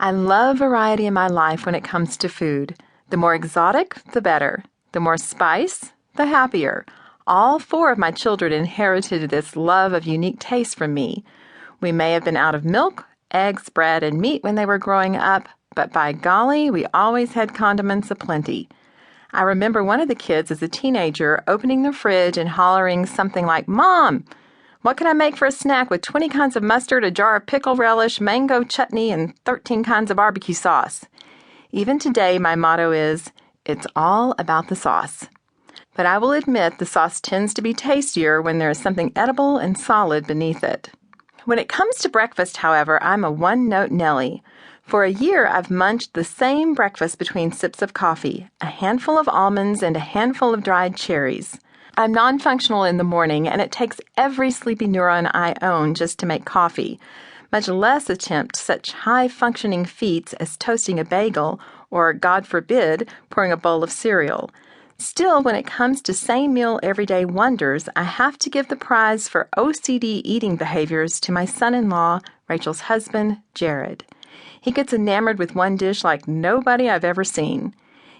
I love variety in my life when it comes to food. The more exotic, the better. The more spice, the happier. All four of my children inherited this love of unique taste from me. We may have been out of milk, eggs, bread, and meat when they were growing up, but by golly, we always had condiments aplenty. I remember one of the kids as a teenager opening the fridge and hollering something like, "Mom, what can I make for a snack with 20 kinds of mustard, a jar of pickle relish, mango chutney, and 13 kinds of barbecue sauce?" Even today, my motto is, it's all about the sauce. But I will admit the sauce tends to be tastier when there is something edible and solid beneath it. When it comes to breakfast, however, I'm a one-note Nelly. For a year, I've munched the same breakfast between sips of coffee, a handful of almonds and a handful of dried cherries. I'm non-functional in the morning, and it takes every sleepy neuron I own just to make coffee, much less attempt such high-functioning feats as toasting a bagel or, God forbid, pouring a bowl of cereal. Still, when it comes to same meal everyday wonders, I have to give the prize for OCD eating behaviors to my son-in-law, Rachel's husband, Jared. He gets enamored with one dish like nobody I've ever seen.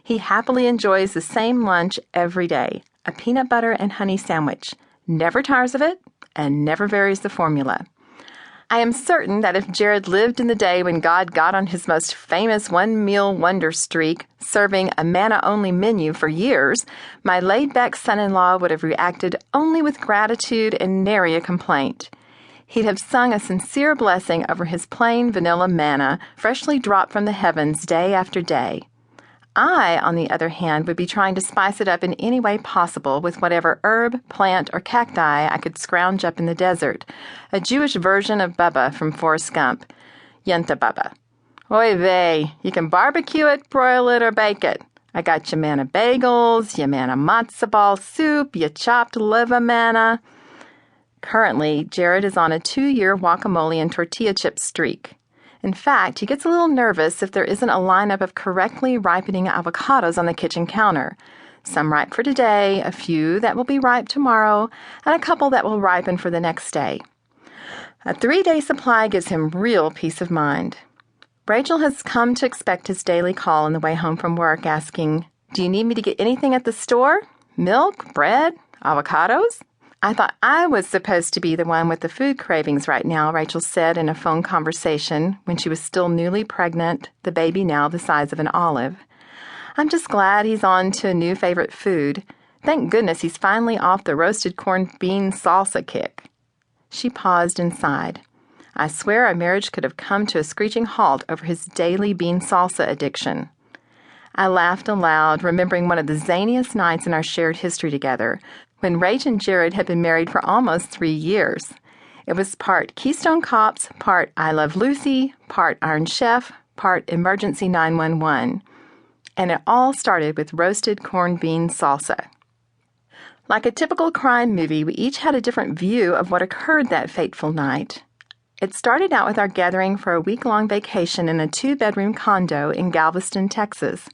He happily enjoys the same lunch every day, a peanut butter and honey sandwich, never tires of it, and never varies the formula. I am certain that if Jared lived in the day when God got on his most famous one-meal wonder streak, serving a manna-only menu for years, my laid-back son-in-law would have reacted only with gratitude and nary a complaint. He'd have sung a sincere blessing over his plain vanilla manna, freshly dropped from the heavens day after day. I, on the other hand, would be trying to spice it up in any way possible with whatever herb, plant, or cacti I could scrounge up in the desert, a Jewish version of Bubba from Forrest Gump. Yenta Bubba. Oy vey, you can barbecue it, broil it, or bake it. I got your manna bagels, your manna matzo ball soup, your chopped liver manna. Currently, Jared is on a 2-year guacamole and tortilla chip streak. In fact, he gets a little nervous if there isn't a lineup of correctly ripening avocados on the kitchen counter. Some ripe for today, a few that will be ripe tomorrow, and a couple that will ripen for the next day. A 3-day supply gives him real peace of mind. Rachel has come to expect his daily call on the way home from work, asking, "Do you need me to get anything at the store? Milk? Bread? Avocados?" "I thought I was supposed to be the one with the food cravings right now," Rachel said in a phone conversation when she was still newly pregnant, the baby now the size of an olive. "I'm just glad he's on to a new favorite food. Thank goodness he's finally off the roasted corned bean salsa kick." She paused and sighed. "I swear our marriage could have come to a screeching halt over his daily bean salsa addiction." I laughed aloud, remembering one of the zaniest nights in our shared history together, when Rach and Jared had been married for almost 3 years. It was part Keystone Cops, part I Love Lucy, part Iron Chef, part Emergency 911. And it all started with roasted corned bean salsa. Like a typical crime movie, we each had a different view of what occurred that fateful night. It started out with our gathering for a week-long vacation in a 2-bedroom condo in Galveston, Texas.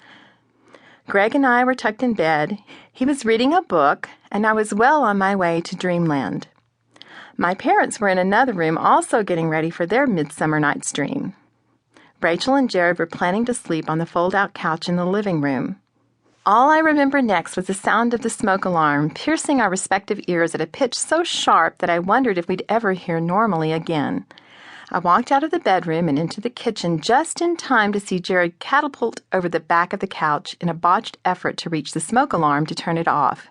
Greg and I were tucked in bed, he was reading a book, and I was well on my way to dreamland. My parents were in another room also getting ready for their midsummer night's dream. Rachel and Jared were planning to sleep on the fold-out couch in the living room. All I remember next was the sound of the smoke alarm piercing our respective ears at a pitch so sharp that I wondered if we'd ever hear normally again. I walked out of the bedroom and into the kitchen just in time to see Jared catapult over the back of the couch in a botched effort to reach the smoke alarm to turn it off.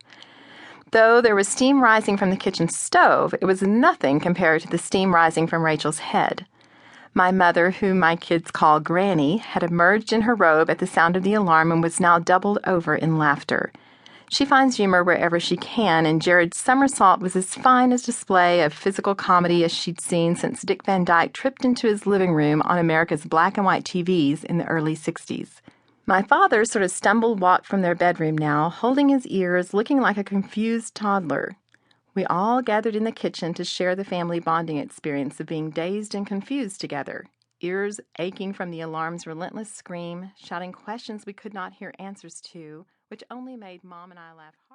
Though there was steam rising from the kitchen stove, it was nothing compared to the steam rising from Rachel's head. My mother, whom my kids call Granny, had emerged in her robe at the sound of the alarm and was now doubled over in laughter. She finds humor wherever she can, and Jared's somersault was as fine a display of physical comedy as she'd seen since Dick Van Dyke tripped into his living room on America's black and white TVs in the early 60s. My father sort of stumble-walked from their bedroom now, holding his ears, looking like a confused toddler. We all gathered in the kitchen to share the family bonding experience of being dazed and confused together, ears aching from the alarm's relentless scream, shouting questions we could not hear answers to, which only made Mom and I laugh hard.